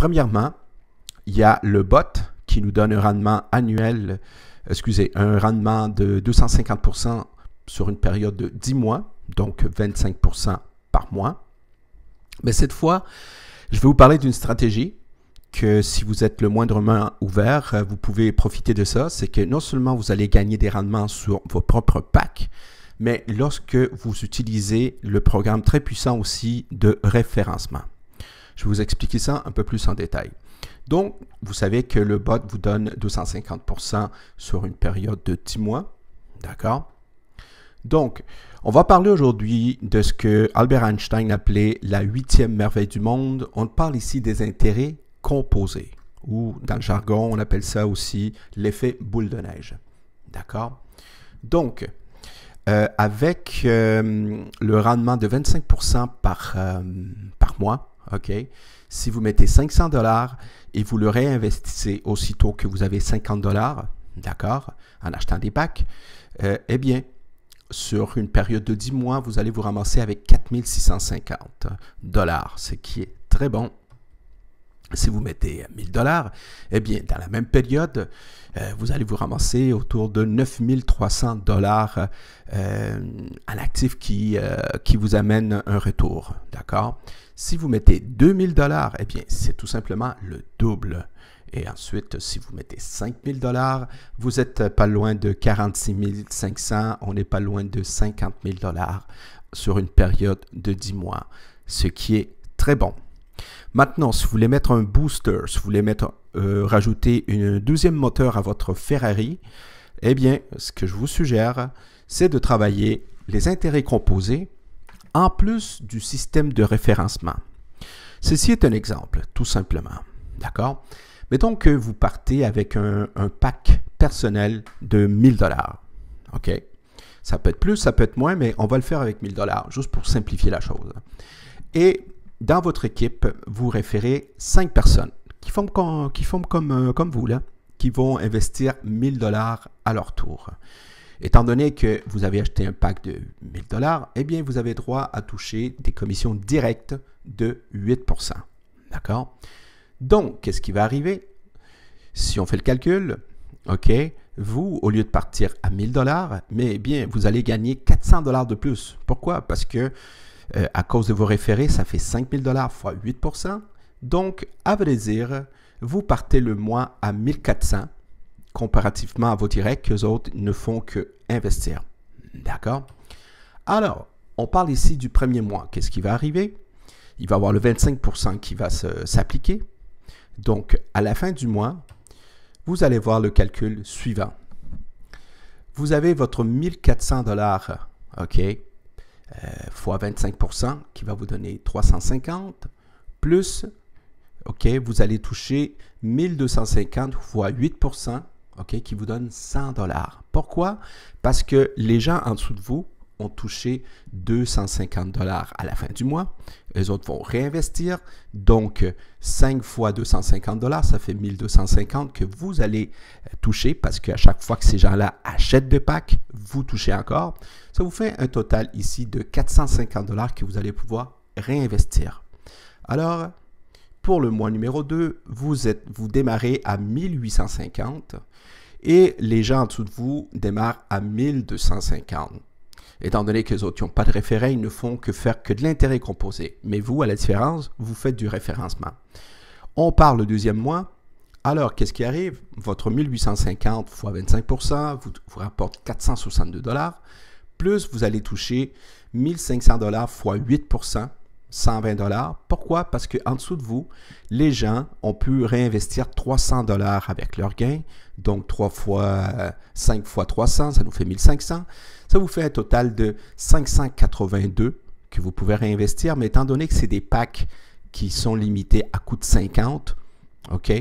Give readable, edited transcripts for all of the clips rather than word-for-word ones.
premièrement, il y a le bot qui nous donne un rendement annuel, un rendement de 250% sur une période de 10 mois, donc 25% par mois. Mais cette fois, je vais vous parler d'une stratégie que si vous êtes le moindrement ouvert, vous pouvez profiter de ça. C'est que non seulement vous allez gagner des rendements sur vos propres packs, mais lorsque vous utilisez le programme très puissant aussi de référencement. Je vais vous expliquer ça un peu plus en détail. Donc, vous savez que le bot vous donne 250% sur une période de 10 mois. D'accord? Donc, on va parler aujourd'hui de ce que Albert Einstein appelait la 8e merveille du monde. On parle ici des intérêts composés, ou dans le jargon, on appelle ça aussi l'effet boule de neige. D'accord? Donc, avec le rendement de 25% par mois, OK? Si vous mettez 500 $ et vous le réinvestissez aussitôt que vous avez 50 $, d'accord, en achetant des packs, eh bien, sur une période de 10 mois, vous allez vous ramasser avec 4650 $, ce qui est très bon. Si vous mettez 1000 $, eh bien, dans la même période, vous allez vous ramasser autour de 9300 $ en actif qui vous amène un retour. D'accord? Si vous mettez 2000 $, eh bien, c'est tout simplement le double. Et ensuite, si vous mettez 5000 $, vous n'êtes pas loin de 46 500, on n'est pas loin de 50 000 $ sur une période de 10 mois, ce qui est très bon. Maintenant, si vous voulez mettre un booster, si vous voulez rajouter un deuxième moteur à votre Ferrari, eh bien, ce que je vous suggère, c'est de travailler les intérêts composés en plus du système de référencement. Ceci est un exemple, tout simplement. D'accord? Mettons que vous partez avec un pack personnel de 1000 $. OK? Ça peut être plus, ça peut être moins, mais on va le faire avec 1000 $, juste pour simplifier la chose. Et dans votre équipe, vous référez 5 personnes qui font comme vous, là, qui vont investir 1000 $ à leur tour. Étant donné que vous avez acheté un pack de 1000 $, eh bien, vous avez droit à toucher des commissions directes de 8%. D'accord? Donc, qu'est-ce qui va arriver? Si on fait le calcul, OK, vous, au lieu de partir à 1000 $, mais bien, vous allez gagner 400 $ de plus. Pourquoi? Parce que à cause de vos référés, ça fait 5000 $ fois 8%. Donc, à vrai dire, vous partez le mois à 1400 comparativement à vos directs qu'eux autres ne font que investir. D'accord? Alors, on parle ici du premier mois. Qu'est-ce qui va arriver? Il va y avoir le 25% qui va s'appliquer. Donc, à la fin du mois, vous allez voir le calcul suivant. Vous avez votre 1400 $, OK, fois 25% qui va vous donner 350, plus, OK, vous allez toucher 1250 fois 8%, OK, qui vous donne 100 $. Pourquoi? Parce que les gens en dessous de vous ont touché 250 $ à la fin du mois. Les autres vont réinvestir. Donc, 5 fois 250 $, ça fait 1250 que vous allez toucher parce qu'à chaque fois que ces gens-là achètent des packs, vous touchez encore. Ça vous fait un total ici de 450 $ que vous allez pouvoir réinvestir. Alors, pour le mois numéro 2, vous démarrez à 1850 et les gens en dessous de vous démarrent à 1250. Étant donné que les autres n'ont pas de référent, ils ne font que faire que de l'intérêt composé. Mais vous, à la différence, vous faites du référencement. On part le deuxième mois. Alors, qu'est-ce qui arrive? Votre 1850 fois 25% vous rapporte 462 $. Plus, vous allez toucher 1500 $ fois 8%, 120 $. Pourquoi? Parce qu'en dessous de vous, les gens ont pu réinvestir 300 $ avec leurs gains. Donc, 3 fois 5 fois 300, ça nous fait 1500. Ça vous fait un total de 582 que vous pouvez réinvestir. Mais étant donné que c'est des packs qui sont limités à coût de 50, OK?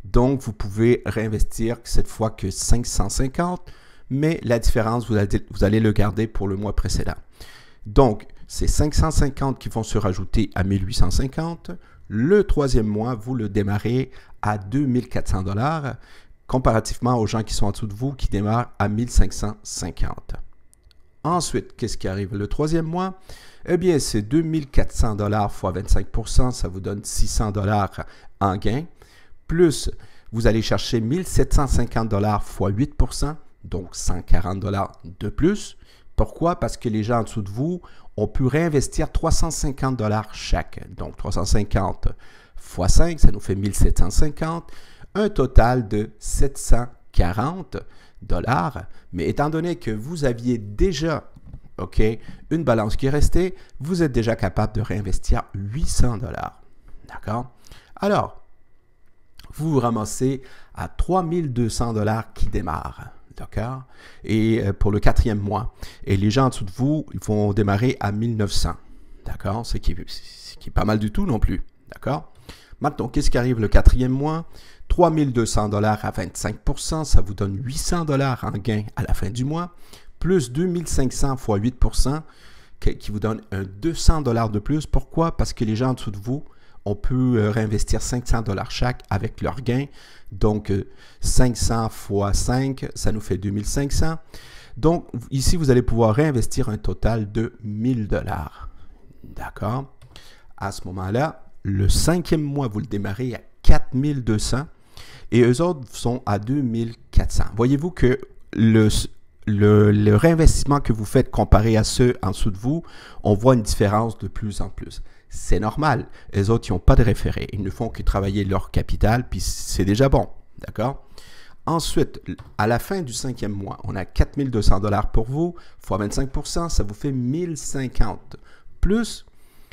Donc, vous pouvez réinvestir cette fois que 550, mais la différence, vous allez le garder pour le mois précédent. Donc, c'est 550 qui vont se rajouter à 1850. Le troisième mois, vous le démarrez à 2400 $, comparativement aux gens qui sont en dessous de vous qui démarrent à 1550. Ensuite, qu'est-ce qui arrive le troisième mois? Eh bien, c'est 2400 $ fois 25%, ça vous donne 600 $ en gain. Plus, vous allez chercher 1750 $ fois 8%, donc 140 $ de plus. Pourquoi? Parce que les gens en dessous de vous ont pu réinvestir 350 $ chaque. Donc, 350 fois 5, ça nous fait 1750. Un total de 740 $. Mais étant donné que vous aviez déjà une balance qui est restée, vous êtes déjà capable de réinvestir 800 $. D'accord? Alors, vous vous ramassez à 3200 $ qui démarrent. D'accord? Et pour le quatrième mois. Et les gens en dessous de vous, ils vont démarrer à 1900. D'accord? Ce qui est pas mal du tout non plus. D'accord? Maintenant, qu'est-ce qui arrive le quatrième mois? 3200 $ à 25%, ça vous donne 800 $ en gain à la fin du mois, plus 2500 fois 8%, qui vous donne un 200 $ de plus. Pourquoi? Parce que les gens en dessous de vous, on peut réinvestir 500 $ chaque avec leur gain. Donc, 500 fois 5, ça nous fait 2500. Donc, ici, vous allez pouvoir réinvestir un total de 1000 $. D'accord? À ce moment-là, le cinquième mois, vous le démarrez à 4200 et eux autres sont à 2400. Voyez-vous que le réinvestissement que vous faites comparé à ceux en dessous de vous, on voit une différence de plus en plus. C'est normal. Les autres, ils n'ont pas de référé. Ils ne font que travailler leur capital, puis c'est déjà bon. D'accord? Ensuite, à la fin du cinquième mois, on a 4200 $ pour vous, fois 25%, ça vous fait 1050. Plus,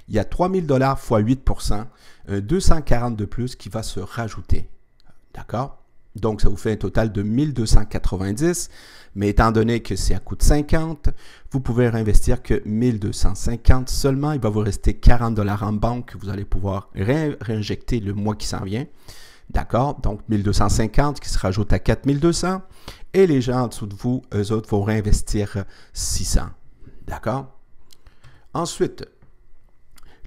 il y a 3000 $ fois 8%, un 240 de plus qui va se rajouter. D'accord? Donc, ça vous fait un total de 1290, mais étant donné que c'est à coût de 50, vous pouvez réinvestir que 1250 seulement. Il va vous rester 40 $ en banque que vous allez pouvoir réinjecter le mois qui s'en vient. D'accord? Donc, 1250 qui se rajoute à 4200. Et les gens en dessous de vous, eux autres, vont réinvestir 600. D'accord? Ensuite,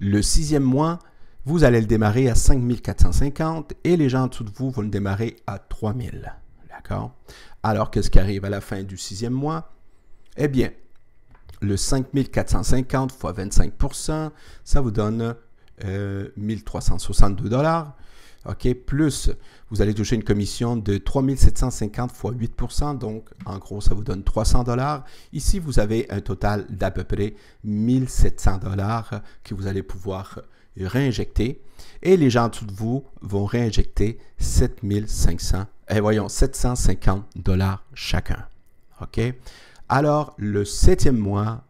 le sixième mois, vous allez le démarrer à 5450 et les gens en dessous de vous vont le démarrer à 3000. D'accord? Alors, qu'est-ce qui arrive à la fin du sixième mois? Eh bien, le 5450 fois 25%, ça vous donne 1362 $. OK? Plus, vous allez toucher une commission de 3750 fois 8%, donc en gros, ça vous donne 300 $. Ici, vous avez un total d'à peu près 1700 $ que vous allez pouvoir réinjecter. Et les gens en dessous de vous vont réinjecter 750 $ chacun. OK? Alors, le septième mois,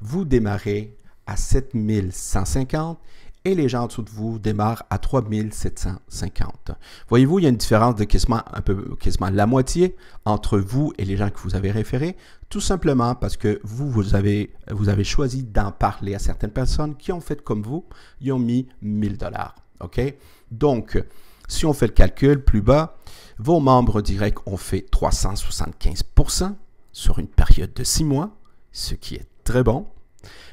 vous démarrez à 7150 et les gens en dessous de vous démarrent à 3750. Voyez-vous, il y a une différence de quasiment la moitié entre vous et les gens que vous avez référés, tout simplement parce que vous avez choisi d'en parler à certaines personnes qui ont fait comme vous, ils ont mis 1000 $. OK? Donc, si on fait le calcul plus bas, vos membres directs ont fait 375% sur une période de 6 mois, ce qui est très bon.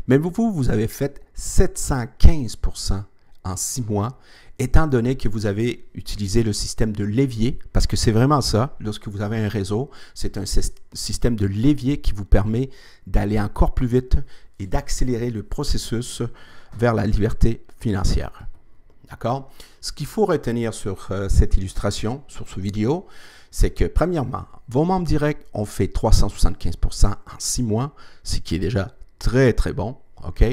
Mais vous avez fait 715% en 6 mois, étant donné que vous avez utilisé le système de levier, parce que c'est vraiment ça, lorsque vous avez un réseau, c'est un système de levier qui vous permet d'aller encore plus vite et d'accélérer le processus vers la liberté financière. D'accord? Ce qu'il faut retenir sur cette illustration, sur cette vidéo, c'est que premièrement, vos membres directs ont fait 375% en 6 mois, ce qui est déjà très, très bon. OK?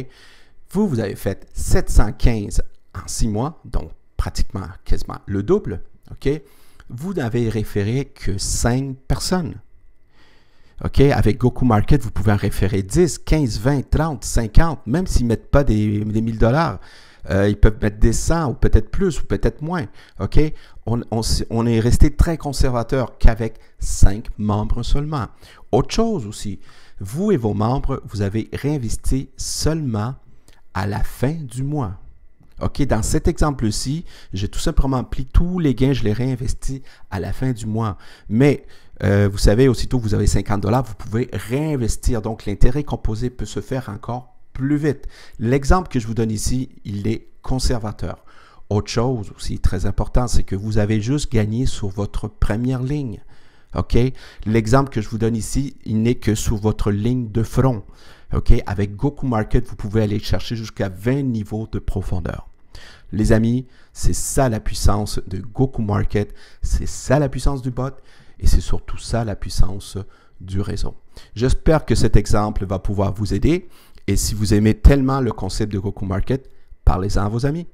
Vous avez fait 715 en 6 mois, donc pratiquement, quasiment le double. OK? Vous n'avez référé que 5 personnes. OK? Avec Goku Market, vous pouvez en référer 10, 15, 20, 30, 50, même s'ils ne mettent pas des 1000 $. Ils peuvent mettre des 100 ou peut-être plus ou peut-être moins. OK? On est resté très conservateur qu'avec 5 membres seulement. Autre chose aussi, vous et vos membres, vous avez réinvesti seulement à la fin du mois. OK? Dans cet exemple-ci, j'ai tout simplement pris tous les gains, je les réinvestis à la fin du mois. Mais vous savez, aussitôt que vous avez 50 $, vous pouvez réinvestir. Donc, l'intérêt composé peut se faire encore plus vite. L'exemple que je vous donne ici, il est conservateur. Autre chose aussi très important, c'est que vous avez juste gagné sur votre première ligne. OK? L'exemple que je vous donne ici, il n'est que sur votre ligne de front. OK? Avec GoToMarket, vous pouvez aller chercher jusqu'à 20 niveaux de profondeur. Les amis, c'est ça la puissance de GoToMarket, c'est ça la puissance du bot et c'est surtout ça la puissance du réseau. J'espère que cet exemple va pouvoir vous aider et si vous aimez tellement le concept de GoToMarket, parlez-en à vos amis.